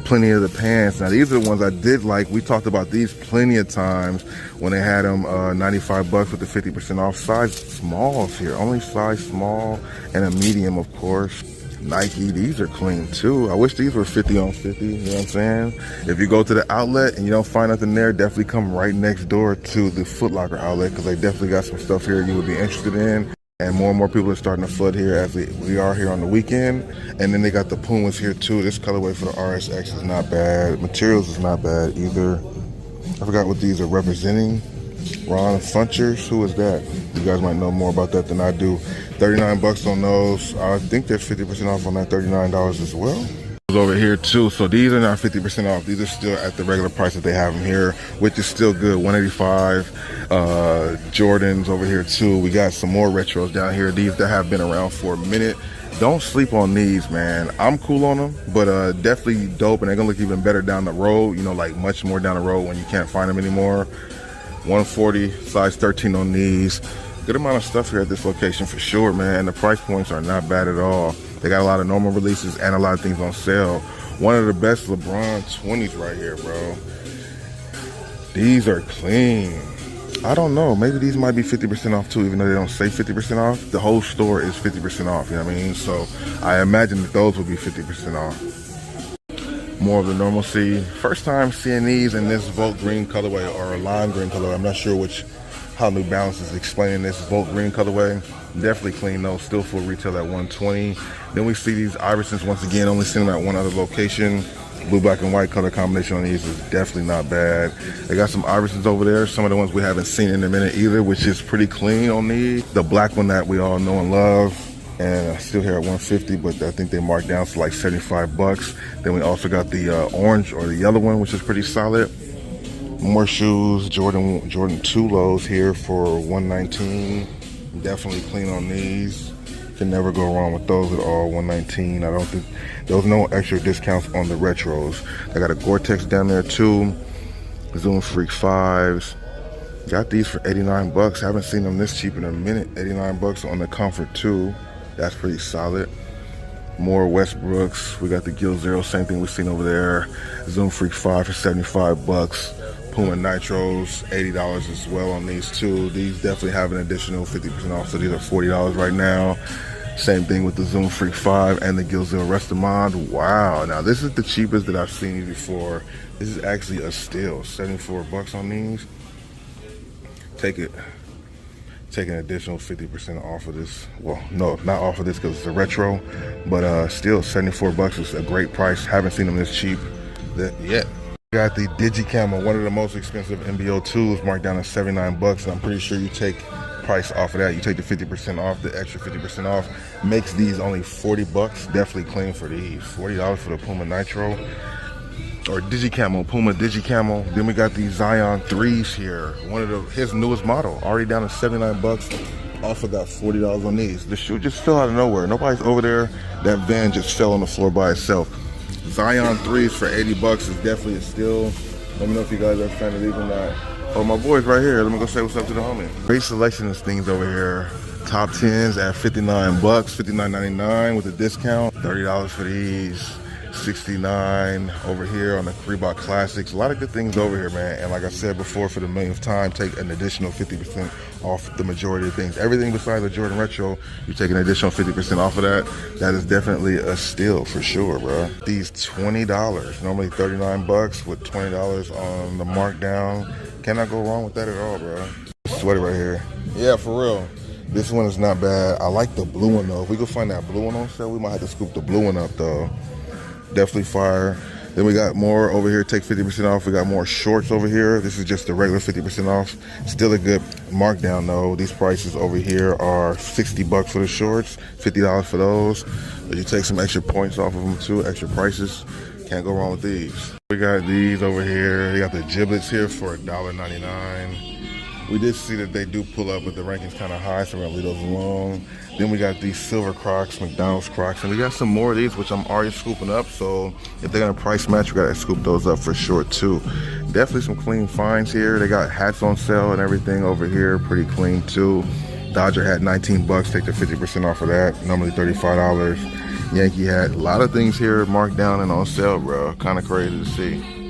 Plenty of the pants. Now these are the ones I did like. We talked about these plenty of times when they had them 95 bucks with the 50% off. Size smalls here, only size small and a medium, of course. Nike, these are clean too. I wish these were 50 on 50, you know what I'm saying? If you go to the outlet and you don't find nothing there, definitely come right next door to the Foot Locker outlet, because they definitely got some stuff here you would be interested in. And more people are starting to flood here as we are here on the weekend. And then they got the Pumas here too. This colorway for the RSX is not bad. Materials is not bad either. I forgot what these are representing. Ron Funchers, who is that? You guys might know more about that than I do. 39 bucks on those. I think there's 50% off on that, $39 as well. Over here too, so these are not 50% off. These are still at the regular price that they have them here, which is still good. 185. Jordans over here too. We got some more retros down here, these that have been around for a minute. Don't sleep on these, man. I'm cool on them, but definitely dope, and they're gonna look even better down the road, you know, like much more down the road when you can't find them anymore. 140, size 13 on these. Good amount of stuff here at this location for sure, man. And the price points are not bad at all. They got a lot of normal releases and a lot of things on sale. One of the best LeBron 20s right here, bro. These are clean. I don't know, maybe these might be 50% off too, even though they don't say 50% off. The whole store is 50% off, you know what I mean? So I imagine that those will be 50% off. More of the normalcy. First time seeing these in this Volt Green colorway or lime green colorway. I'm not sure how New Balance is explaining this Volt Green colorway. Definitely clean though, still full retail at 120. Then we see these Iversons once again, only seen them at one other location. Blue, black, and white color combination on these is definitely not bad. They got some Iversons over there, some of the ones we haven't seen in a minute either, which is pretty clean on these. The black one that we all know and love, and still here at 150, but I think they marked down to like 75 bucks. Then we also got the orange or the yellow one, which is pretty solid. More shoes, Jordan 2 lows here for 119. Definitely clean on these. Can never go wrong with those at all. 119. I don't think there was no extra discounts on the retros. I got a Gore-Tex down there too. Zoom Freak 5s. Got these for 89 bucks. Haven't seen them this cheap in a minute. 89 bucks on the Comfort 2. That's pretty solid. More Westbrooks. We got the Gill Zero, same thing we've seen over there. Zoom Freak 5 for 75 bucks. Puma Nitros, $80 as well on these too. These definitely have an additional 50% off, so these are $40 right now. Same thing with the Zoom Freak 5 and the Gill Zero Restamond. Wow, now this is the cheapest that I've seen these before. This is actually a steal, 74 bucks on these. Take it. Take an additional 50% off of this. Well, no, not off of this because it's a retro, but still 74 bucks is a great price. Haven't seen them this cheap yet. Got the Digicamo, one of the most expensive MBO tools, marked down at 79 bucks, and I'm pretty sure you take price off of that. You take the 50% off, the extra 50% off, makes these only 40 bucks. Definitely clean for these. $40 for the Puma Nitro, or Digicamo, Puma Digicamo. Then we got these Zion 3s here, one of his newest model, already down to 79 bucks. Also got $40 on these. The shoe just fell out of nowhere. Nobody's over there. That van just fell on the floor by itself. Zion 3s for 80 bucks is definitely a steal. Let me know if you guys are a fan of these or not. Oh, my boy's right here. Let me go say what's up to the homie. Great selection of things over here. Top 10s at 59 bucks, $59.99 with a discount. $30 for these. 69 over here on the Reebok Classics. A lot of good things over here, man. And like I said before, for the millionth time, take an additional 50% off the majority of things. Everything besides the Jordan Retro, you take an additional 50% off of that. That is definitely a steal for sure, bro. These $20, normally 39 bucks with $20 on the markdown. Cannot go wrong with that at all, bro. Sweater right here. Yeah, for real. This one is not bad. I like the blue one though. If we could find that blue one on sale, we might have to scoop the blue one up though. Definitely fire. Then we got more over here, take 50% off. We got more shorts over here. This is just the regular 50% off. Still a good markdown though. These prices over here are 60 bucks for the shorts, $50 for those. But you take some extra points off of them too, extra prices. Can't go wrong with these. We got these over here. They got the giblets here for $1.99. We did see that they do pull up, but the ranking's kind of high, so we're gonna leave those alone. Then we got these silver Crocs, McDonald's Crocs, and we got some more of these, which I'm already scooping up. So if they're gonna price match, we gotta scoop those up for sure too. Definitely some clean finds here. They got hats on sale and everything over here, pretty clean too. Dodger hat, 19 bucks, take the 50% off of that. Normally $35. Yankee hat, a lot of things here marked down and on sale, bro. Kind of crazy to see.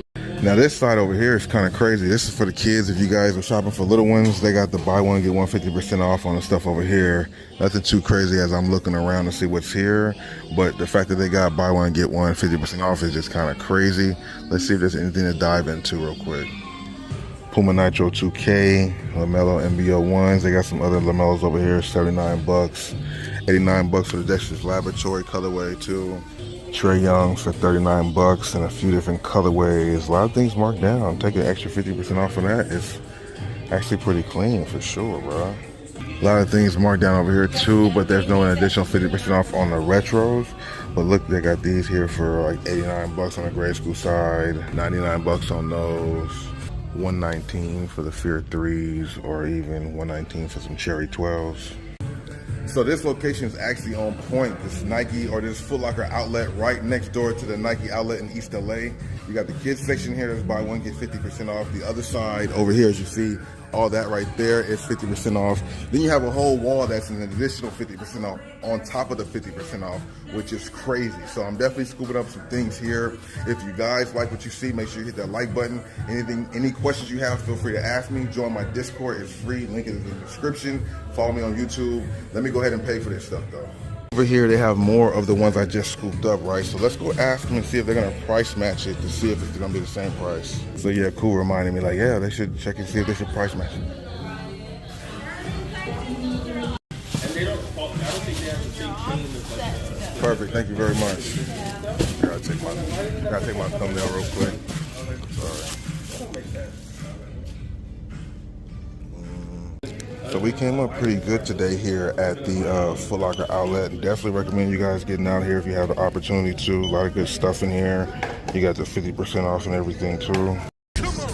Now this side over here is kind of crazy. This is for the kids. If you guys are shopping for little ones, they got the buy one get one 50% off on the stuff over here. Nothing too crazy as I'm looking around to see what's here, but the fact that they got buy one get one 50% off is just kind of crazy. Let's see if there's anything to dive into real quick. Puma Nitro 2K, LaMelo MBO 1s. They got some other LaMelos over here, 79 bucks. 89 bucks for the Dexter's Laboratory colorway too. Trey Young's for 39 bucks and a few different colorways. A lot of things marked down. Take an extra 50% off of that. It's actually pretty clean for sure, bro. A lot of things marked down over here too, but there's no additional 50% off on the retros. But look, they got these here for like 89 bucks on the grade school side, 99 bucks on those, 119 for the Fear 3s, or even 119 for some Cherry 12s. So this location is actually on point. This Nike, or this Foot Locker outlet right next door to the Nike outlet in East LA. You got the kids section here, that's buy one get 50% off. The other side over here, as you see, all that right there is 50% off. Then you have a whole wall that's an additional 50% off on top of the 50% off, which is crazy. So I'm definitely scooping up some things here. If you guys like what you see, make sure you hit that like button. Any questions you have, feel free to ask me. Join my Discord, it's free, link is in the description. Follow me on YouTube. Let me go ahead and pay for this stuff though. Over here they have more of the ones I just scooped up, right? So let's go ask them and see if they're gonna price match it to see if it's gonna be the same price. So yeah, cool reminding me like, yeah, they should check and see if they should price match it. And they don't, I don't think they have the same chain as like Perfect, thank you very much. Here, I'll take my thumbnail real quick. Sorry. So we came up pretty good today here at the Foot Locker outlet. Definitely recommend you guys getting out here if you have the opportunity to. A lot of good stuff in here. You got the 50% off and everything too.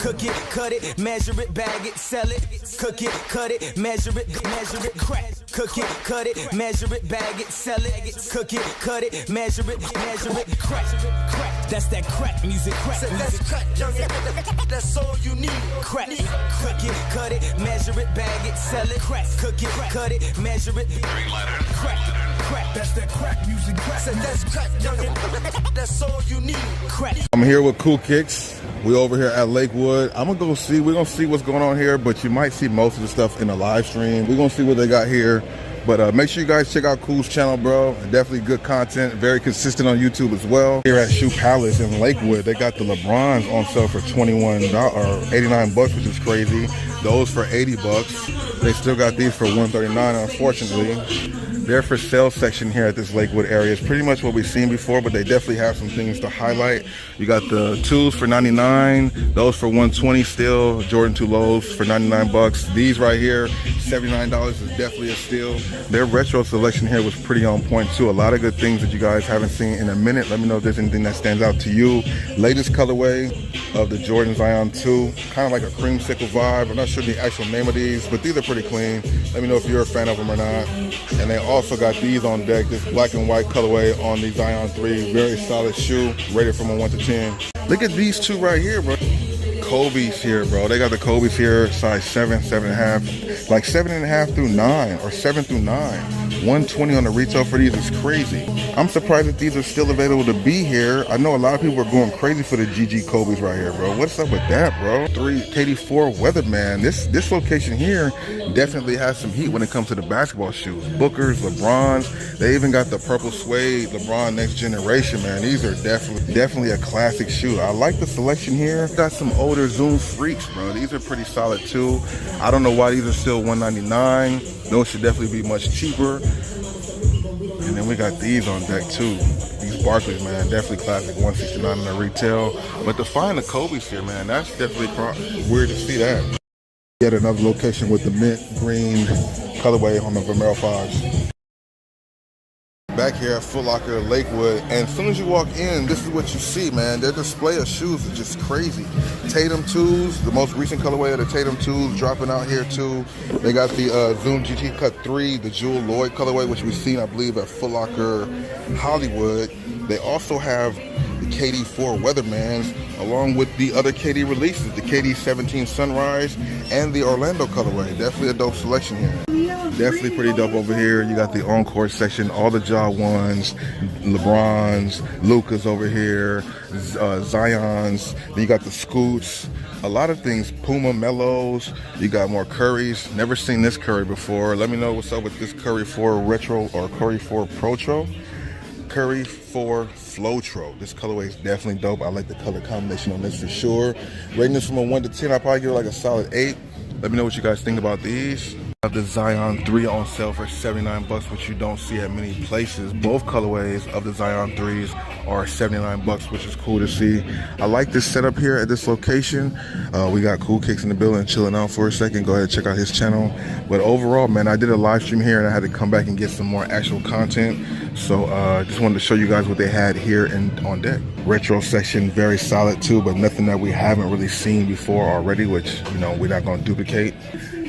Cook it, cut it, measure it, bag it, sell it. Cook it, cut it, measure it, crack. Cook it, cut it, measure it, bag it, sell it. Cook it, cut it, measure it, crack. That's that crack music, crack. That's crack, youngin'. That's all you need. Crack. Cook it, cut it, measure it, bag it, sell it. Crack. Cook it, cut it, measure it, crack. That's that crack music, crack. That's crack, youngin'. That's all you need. Crack. I'm here with Cool Kicks. We over here at Lakewood. We're gonna see what's going on here, but you might see most of the stuff in the live stream. We're gonna see what they got here. But make sure you guys check out Cool's channel, bro. Definitely good content, very consistent on YouTube as well. Here at Shoe Palace in Lakewood, they got the LeBrons on sale for $89 bucks, which is crazy. Those for 80 bucks. They still got these for $139, unfortunately. Their for sale section here at this Lakewood area is pretty much what we've seen before, but they definitely have some things to highlight. You got the 2s for $99, those for $120 still. Jordan 2 lows for 99 bucks. These right here, $79 is definitely a steal. Their retro selection here was pretty on point too. A lot of good things that you guys haven't seen in a minute. Let me know if there's anything that stands out to you. Latest colorway of the Jordan Zion 2, kind of like a creamsicle vibe. I'm not sure the actual name of these, but these are pretty clean. Let me know if you're a fan of them or not. And they also got these on deck, this black and white colorway on the Zion 3. Very solid shoe, rated from a 1 to 10. Look at these two right here, bro. Kobe's here, bro. They got the Kobe's here, size 7, 7.5, like 7.5 through 9 or 7 through 9. 120 on the retail for these is crazy. I'm surprised that these are still available to be here. I know a lot of people are going crazy for the GG Kobe's right here, bro. What's up with that, bro? KD4 Weatherman. This location here definitely has some heat when it comes to the basketball shoes. Bookers, LeBrons. They even got the purple suede LeBron Next Generation, man. These are definitely a classic shoe. I like the selection here. Got some older Zoom Freaks, bro. These are pretty solid too. I don't know why these are still $199. Those should definitely be much cheaper. And then we got these on deck too. These Barclays, man, definitely classic. $169 on the retail. But to find the Kobe's here, man, that's definitely weird to see that. Yet another location with the mint green colorway on the Vomero 5s. Back here at Foot Locker Lakewood, and as soon as you walk in, this is what you see, man. Their display of shoes is just crazy. Tatum 2s, the most recent colorway of the Tatum 2s dropping out here too. They got the Zoom GT Cut 3, the Jewel Lloyd colorway, which we've seen, I believe, at Foot Locker Hollywood. They also have the KD4 Weathermans, along with the other KD releases, the KD 17 Sunrise and the Orlando colorway. Definitely a dope selection here. Definitely pretty dope over here. You got the on-court section, all the Ja 1s, LeBrons, Lukas over here, Zions. Then you got the Scoots, a lot of things, Puma Mellows. You got more Currys. Never seen this Curry before. Let me know what's up with this Curry 4 Retro or Curry 4 Protro. Curry 4 Flotro. This colorway is definitely dope. I like the color combination on this for sure. Rating this from a 1 to 10, I'll probably give it like a solid 8. Let me know what you guys think about these. I have the Zion 3 on sale for 79 bucks, which you don't see at many places. Both colorways of the Zion 3s are 79 bucks, which is cool to see. I like this setup here at this location. We got Cool Kicks in the building, chilling out for a second. Go ahead and check out his channel. But overall, man, I did a live stream here and I had to come back and get some more actual content. So just wanted to show you guys what they had here and on deck. Retro section, very solid too, but nothing that we haven't really seen before already, which, you know, we're not going to duplicate.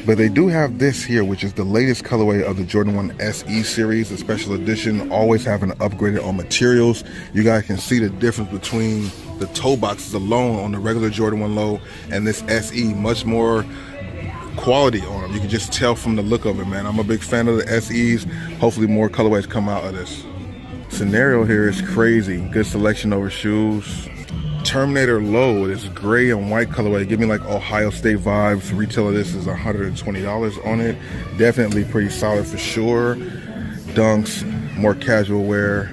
But they do have this here, which is the latest colorway of the Jordan 1 SE series, a special edition, always having upgraded on materials. You guys can see the difference between the toe boxes alone on the regular Jordan 1 low and this SE, much more quality on them. You can just tell from the look of it, man. I'm a big fan of the SEs. Hopefully more colorways come out of this. Scenario here is crazy. Good selection over shoes. Terminator Low, this gray and white colorway, give me like Ohio State vibes. Retail of this is $120 on it. Definitely pretty solid for sure. Dunks, more casual wear.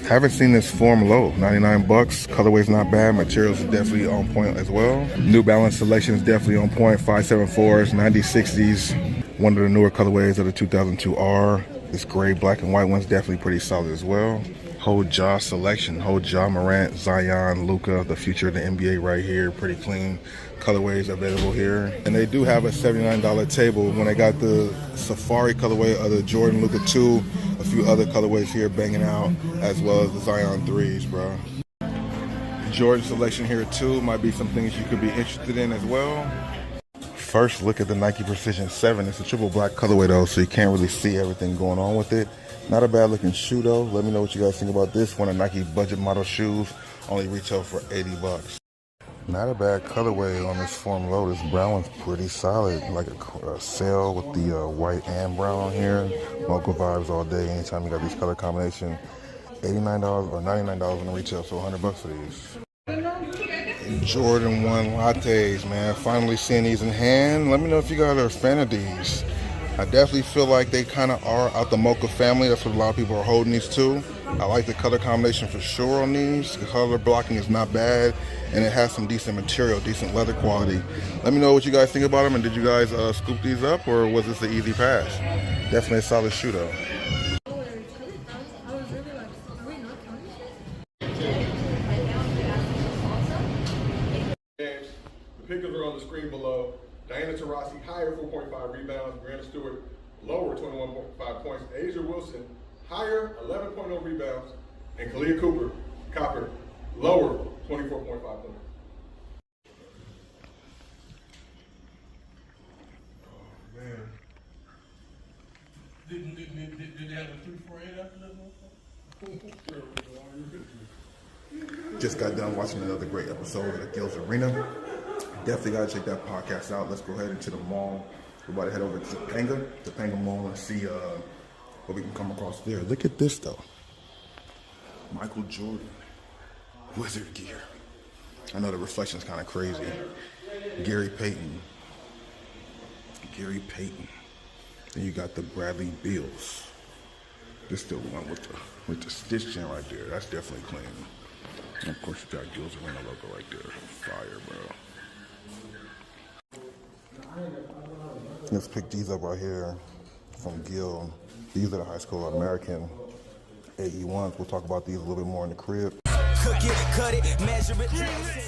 Haven't seen this Form Low, 99 bucks. Colorway's not bad. Materials are definitely on point as well. New Balance selection is definitely on point. 574s, 9060s. One of the newer colorways of the 2002 R. This gray, black, and white one's definitely pretty solid as well. Whole Ja selection, whole Ja Morant, Zion, Luka, the future of the NBA right here. Pretty clean colorways available here. And they do have a $79 table when they got the Safari colorway of the Jordan Luka 2, a few other colorways here banging out, as well as the Zion 3s, bro. Jordan selection here too. Might be some things you could be interested in as well. First, look at the Nike Precision 7. It's a triple black colorway though, so you can't really see everything going on with it. Not a bad looking shoe though. Let me know what you guys think about this. One of Nike budget model shoes. Only retail for 80 bucks. Not a bad colorway on this Form Low. This brown one's pretty solid. Like a sail with the white and brown on here. Mocha vibes all day. Anytime you got these color combination. $89 or $99 on the retail, so 100 bucks for these. Jordan 1 lattes, man. Finally seeing these in hand. Let me know if you guys are a fan of these. I definitely feel like they kind of are out the mocha family. That's what a lot of people are holding these to. I like the color combination for sure on these. The color blocking is not bad, and it has some decent material, decent leather quality. Let me know what you guys think about them, and did you guys scoop these up, or was this an easy pass? Definitely a solid shoe though. The pickers are on the screen below. Diana Taurasi, higher 4.5 rebounds. Brianna Stewart, lower 21.5 points. Asia Wilson, higher 11.0 rebounds. And Kalia Copper, lower 24.5 points. Oh, man. Did they have a 3-4-8 after that? Just got done watching another great episode of the Gills Arena. Definitely gotta check that podcast out. Let's go ahead into the mall. We're about to head over to Topanga Mall, and see what we can come across there. Look at this though. Michael Jordan, Wizard gear. I know the reflection's kind of crazy. Gary Payton. Then you got the Bradley Beals. This still the one with the stitch chin right there. That's definitely clean. And of course you got Gills Arena logo right there. Fire, bro. Let's pick these up right here from Gil. These are the high school American AE1s. We'll talk about these a little bit more in the crib. Cook it, cut it, measure it.